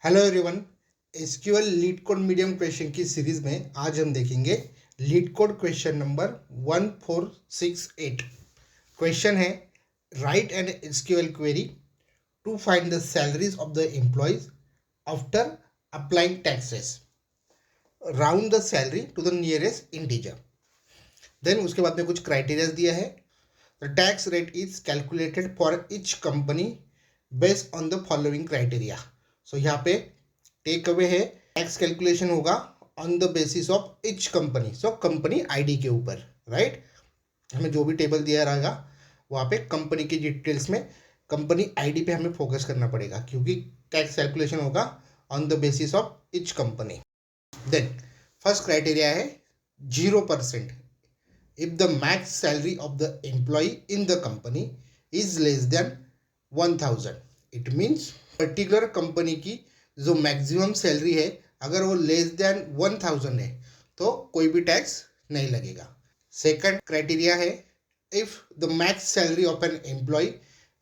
Hello everyone. SQL LeetCode medium question की series में आज हम देखेंगे LeetCode question number 1468। Question है write an SQL query to find the salaries of the employees after applying taxes, round the salary to the nearest integer. Then उसके बाद में कुछ क्राइटेरिया दिया है। The tax rate is calculated for each company based on the following criteria. So यहाँ पे take away है, tax calculation होगा on the basis of each company, so company ID के ऊपर, राइट। हमें जो भी टेबल दिया रहेगा वहाँ पे कंपनी की डिटेल्स में कंपनी आईडी पे हमें फोकस करना पड़ेगा, क्योंकि टैक्स कैलकुलेशन होगा on the basis of each company. Then first criteria है 0%। If the max salary of the employee in the company is less than 1000, it means particular company की जो maximum salary है अगर वो लेस देन 1000 है तो कोई भी टैक्स नहीं लगेगा। सेकंड क्राइटेरिया है if the max salary of an employee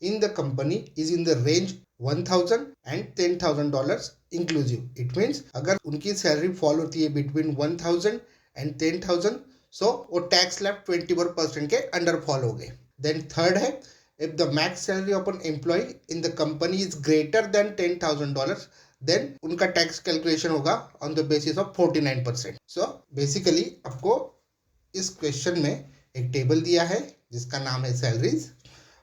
in the company is in the range 1000 and $10,000 inclusive, it means अगर उनकी सैलरी फॉल होती है बिटवीन 1000 एंड 10,000, सो वो टैक्स स्लैब 24% के अंडर फॉल हो गए। देन थर्ड है if the max salary of an employee in the company is greater than $10,000, then उनका टैक्स कैलकुलेशन होगा on the basis of 49%। So basically आपको इस क्वेश्चन में एक टेबल दिया है जिसका नाम है सैलरीज,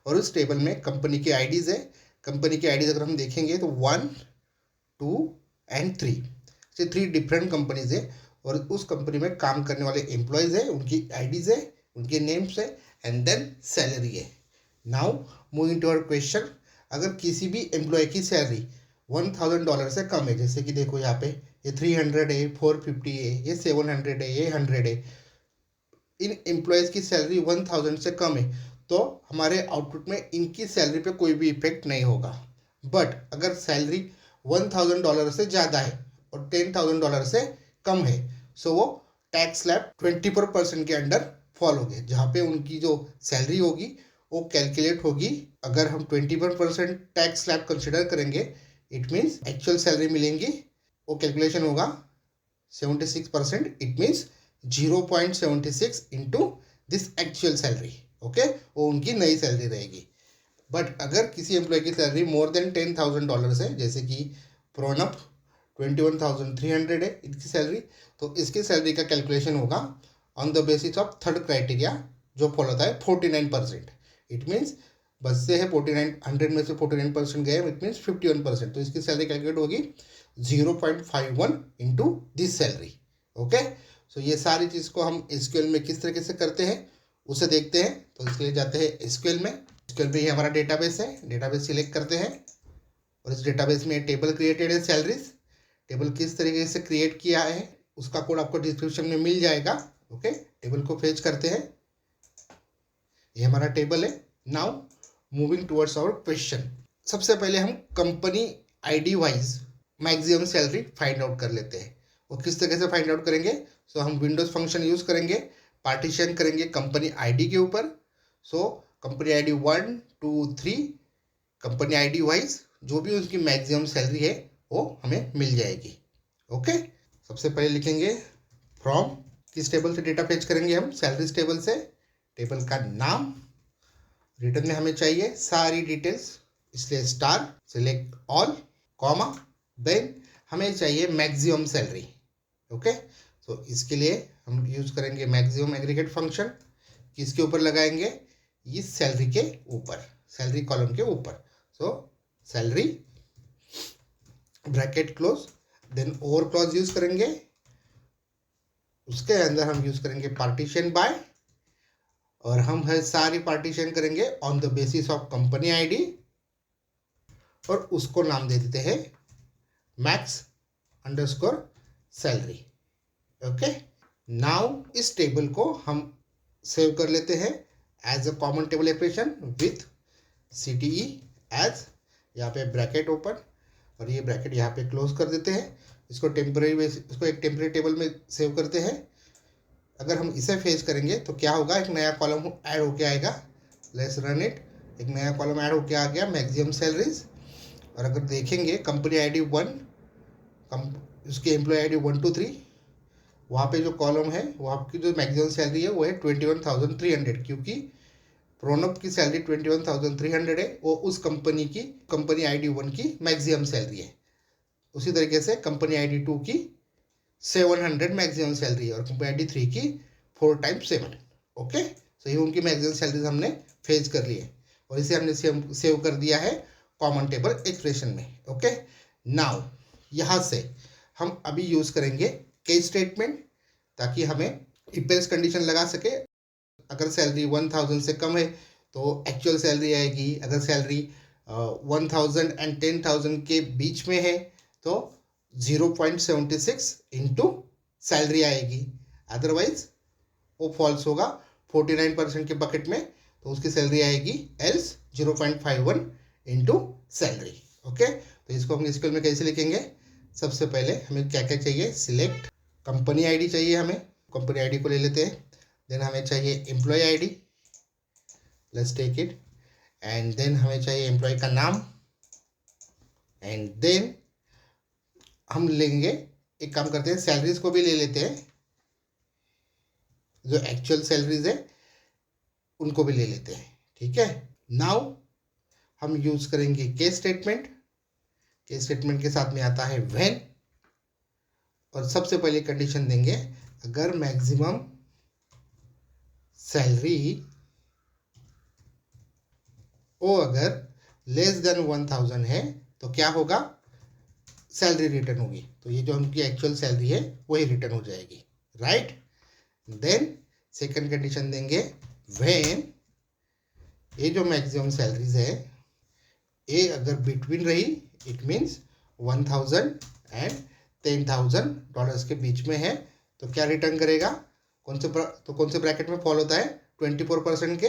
और उस टेबल में कंपनी की आईडीज है। कंपनी की आईडीज अगर हम देखेंगे तो 1, 2 एंड 3 से 3 डिफरेंट कंपनीज है, और उस कंपनी में काम करने वाले एम्प्लॉयज है, उनकी आईडीज है, उनके नेम्स है, एंड देन सैलरी है। Now moving to our question, अगर किसी भी एम्प्लॉय की सैलरी $1000 से कम है, जैसे कि देखो यहाँ पे ये 300 है, 450 है, ये 700 है, ये 100 है, इन एम्प्लॉयज़ की सैलरी 1000 से कम है तो हमारे आउटपुट में इनकी सैलरी पे कोई भी इफेक्ट नहीं होगा। बट अगर सैलरी $1000 से ज़्यादा है और $10,000 से कम है, सो वो टैक्स स्लैब 24% के अंडर फॉल हो गए, जहाँ पे उनकी जो सैलरी होगी वो कैलकुलेट होगी। अगर हम 21% टैक्स स्लैब कंसिडर करेंगे, इट मीन्स एक्चुअल सैलरी मिलेंगी, वो कैलकुलेशन होगा 76%, it means 0.76 into this actual salary, okay, वो उनकी नई सैलरी रहेगी। बट अगर किसी एम्प्लॉय की सैलरी मोर देन $10,000 है, जैसे कि प्रोनप 21,300 है इनकी सैलरी, तो इसकी सैलरी का कैलकुलेशन होगा on the basis of third criteria जो फॉलो होता है 49%। इट मीन्स बस से है 49, 100 में से 49% गए, इट मीन्स 51%, तो इसकी सैलरी कैलकुलेट होगी 0.51 इंटू दिस सैलरी, ओके। सो ये सारी चीज़ को हम एसक्यूएल में किस तरीके से करते हैं उसे देखते हैं। तो इसके लिए जाते हैं एसक्यूएल में। एसक्यूएल पे ही हमारा डेटाबेस है, डेटाबेस सिलेक्ट करते हैं, और इस डेटाबेस में टेबल क्रिएटेड है सैलरीज। टेबल किस तरीके से क्रिएट किया है उसका कोड आपको डिस्क्रिप्शन में मिल जाएगा, ओके। टेबल को फेच करते हैं, ये हमारा टेबल है। Now moving towards our question, सबसे पहले हम company ID wise maximum salary find out कर लेते हैं। वो किस तरीके से फाइंड आउट करेंगे? सो हम विंडोज फंक्शन यूज करेंगे, पार्टीशन करेंगे कंपनी आईडी के ऊपर। So company ID 1, 2, 3, company ID wise जो भी उसकी मैक्सिमम सैलरी है वो हमें मिल जाएगी, ओके। सबसे पहले लिखेंगे फ्रॉम, किस टेबल से डेटा फेच करेंगे हम? सैलरीज टेबल से। टेबल का नाम, रिटर्न में हमें चाहिए सारी डिटेल्स, इसलिए star, select all, comma, then हमें चाहिए मैक्सिमम सैलरी, ओके। तो इसके लिए हम यूज करेंगे मैक्सिमम एग्रीगेट फंक्शन, किसके ऊपर लगाएंगे? इस सैलरी के ऊपर, सैलरी कॉलम के ऊपर। So salary bracket close, then over clause use करेंगे, उसके अंदर हम यूज करेंगे पार्टीशन बाय, और हम है सारी पार्टीशन करेंगे on the basis of company ID, और उसको नाम दे देते हैं max underscore salary, okay. Now इस टेबल को हम सेव कर लेते हैं as a common table expression with CTE as, यहाँ पे ब्रैकेट ओपन, और ये ब्रैकेट यहाँ पे क्लोज कर देते हैं। इसको इसको एक टेम्परेरी टेबल में सेव करते हैं। अगर हम इसे फेस करेंगे तो क्या होगा? एक नया कॉलम ऐड होके आएगा, लेट्स रन इट। एक नया कॉलम ऐड होके आ गया मैक्सिमम सैलरीज, और अगर देखेंगे कंपनी आईडी 1 उसकी एम्प्लॉय आईडी 1 to 3, वहाँ पे जो कॉलम है वो आपकी जो मैक्सिमम सैलरी है वो है 21,300, क्योंकि प्रणब की सैलरी 21,300 है, वो उस कंपनी आईडी 1 की मैक्सिमम सैलरी है। उसी तरीके से कंपनी आईडी 2 की 700 मैक्सिमम सैलरी है और कंपनी आईडी 3 की 4 times 7। ओके, सो ये उनकी मैक्सिमम सैलरीज हमने फेच कर ली है और इसे हमने सेव कर दिया है कॉमन टेबल एक्सप्रेशन में। ओके, नाउ यहाँ से हम अभी यूज़ करेंगे केस स्टेटमेंट, ताकि हमें इफ एल्स कंडीशन लगा सके। अगर सैलरी 1000 से कम है तो एक्चुअल सैलरी आएगी, अगर सैलरी 1000 and 10,000 के बीच में है तो 0.76 इंटू सैलरी आएगी, अदरवाइज वो फॉल्स होगा 49% के बकेट में, तो उसकी सैलरी आएगी एल्स 0.51 इंटू सैलरी। ओके, तो इसको हम स्केल में कैसे लिखेंगे? सबसे पहले हमें क्या क्या चाहिए? सिलेक्ट कंपनी आईडी चाहिए, हमें कंपनी आईडी को ले लेते हैं। देन हमें चाहिए employee ID, let's take it, and then हमें चाहिए एम्प्लॉय का नाम, एंड देन हम लेंगे, एक काम करते हैं सैलरीज को भी ले लेते हैं, जो एक्चुअल सैलरीज है उनको भी ले लेते हैं। ठीक है, नाउ हम यूज करेंगे केस स्टेटमेंट। केस स्टेटमेंट के साथ में आता है व्हेन, और सबसे पहले कंडीशन देंगे अगर मैक्सिमम सैलरी वो अगर लेस देन 1000 है तो क्या होगा? सैलरी रिटर्न होगी, तो ये जो उनकी एक्चुअल सैलरी है वही रिटर्न हो जाएगी, राइट। देन सेकंड कंडीशन देंगे व्हेन ये जो मैक्सिमम सैलरीज है ये अगर बिटवीन रही, इट मीन्स 1000 and $10,000 के बीच में है तो क्या रिटर्न करेगा? कौन से ब्रैकेट में फॉल होता है? 24% के।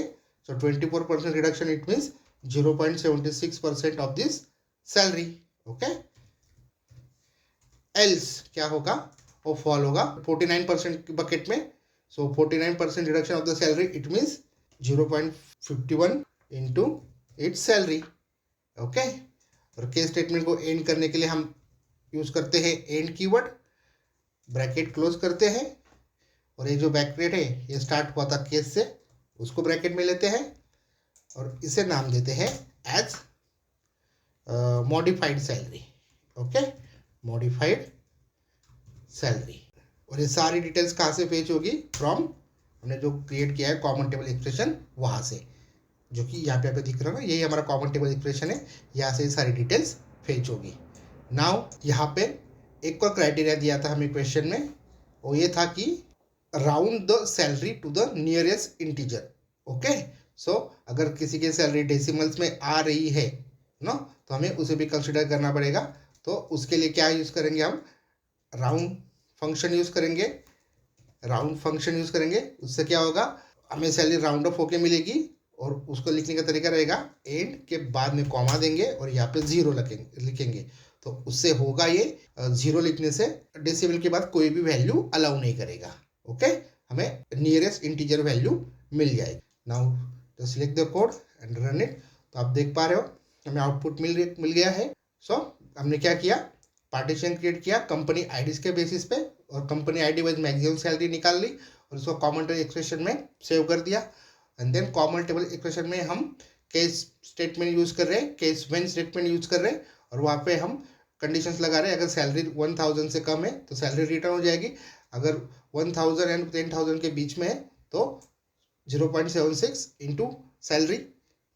सो 24% reduction, it means 0.76% of this salary. Okay, else क्या होगा? वो फॉल होगा 49% के बकेट में। सो 49% reduction of the salary, it means 0.51 into its salary. Okay, और केस स्टेटमेंट को एंड करने के लिए हम यूज करते हैं एंड कीवर्ड, ब्रैकेट क्लोज करते हैं, और ये जो ब्रैकेट है ये स्टार्ट हुआ था केस से, उसको ब्रैकेट में लेते हैं और इसे नाम देते हैं as modified salary. Okay, modified salary. और ये सारी डिटेल्स कहाँ से फेच होगी? फ्रॉम हमने जो क्रिएट किया है कॉमन टेबल एक्सप्रेशन, वहाँ से, जो कि यहाँ पे दिख रहा है ना, यही हमारा कॉमन टेबल एक्सप्रेशन है, यहाँ से सारी डिटेल्स फेच होगी। नाउ यहाँ पे एक और क्राइटेरिया दिया था हमें क्वेश्चन में, वो ये था कि round the salary to the nearest integer. Okay, so अगर किसी की सैलरी डेसिमल्स में आ रही है ना, तो हमें उसे भी कंसिडर करना पड़ेगा। तो उसके लिए क्या यूज़ करेंगे? हम राउंड फंक्शन यूज़ करेंगे। राउंड फंक्शन यूज़ करेंगे, उससे क्या होगा? हमें सैलरी राउंड ऑफ होके मिलेगी, और उसको लिखने का तरीका रहेगा एंड के बाद में कॉमा देंगे और यहाँ पे 0 लिखेंगे। तो उससे होगा ये 0 लिखने से डेसिमल के बाद कोई भी वैल्यू अलाउ नहीं करेगा। ओके, हमें नियरेस्ट इंटीजर वैल्यू मिल जाएगी। Now just select the code and run it. तो आप देख पा रहे हो हमें आउटपुट मिल गया है। सो हमने क्या किया? पार्टीशन क्रिएट किया कंपनी आईडीज के बेसिस पे, और company ID wise maximum salary निकाल ली और उसको कॉमन टेबल एक्सप्रेशन में सेव कर दिया। And then common table expression में हम केस स्टेटमेंट यूज कर रहे हैं, केस व्हेन स्टेटमेंट यूज कर रहे हैं, और वहाँ पे हम कंडीशंस लगा रहे हैं। अगर सैलरी 1000 से कम है तो सैलरी रिटर्न हो जाएगी, अगर 1000 and 10,000 के बीच में है तो 0.76 इंटू सैलरी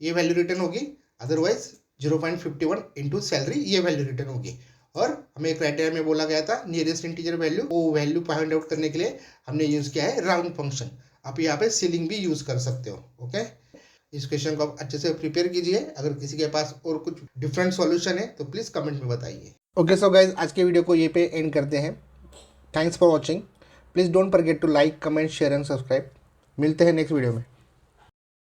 ये वैल्यू रिटर्न होगी, अदरवाइज 0.51 इंटू सैलरी ये वैल्यू रिटर्न होगी। और हमें क्राइटेरिया में बोला गया था नियरेस्ट इंटीजर वैल्यू, वो वैल्यू फाइंड आउट करने के लिए हमने यूज़ किया है राउंड फंक्शन। आप यहाँ पे सीलिंग भी यूज़ कर सकते हो। ओके, इस क्वेश्चन को आप अच्छे से प्रिपेयर कीजिए। अगर किसी के पास और कुछ डिफरेंट सॉल्यूशन है तो प्लीज़ कमेंट में बताइए। ओके, सो गाइज आज के वीडियो को ये पे एंड करते हैं। Thanks for watching. Please don't forget to like, comment, share and subscribe. मिलते हैं नेक्स्ट वीडियो में।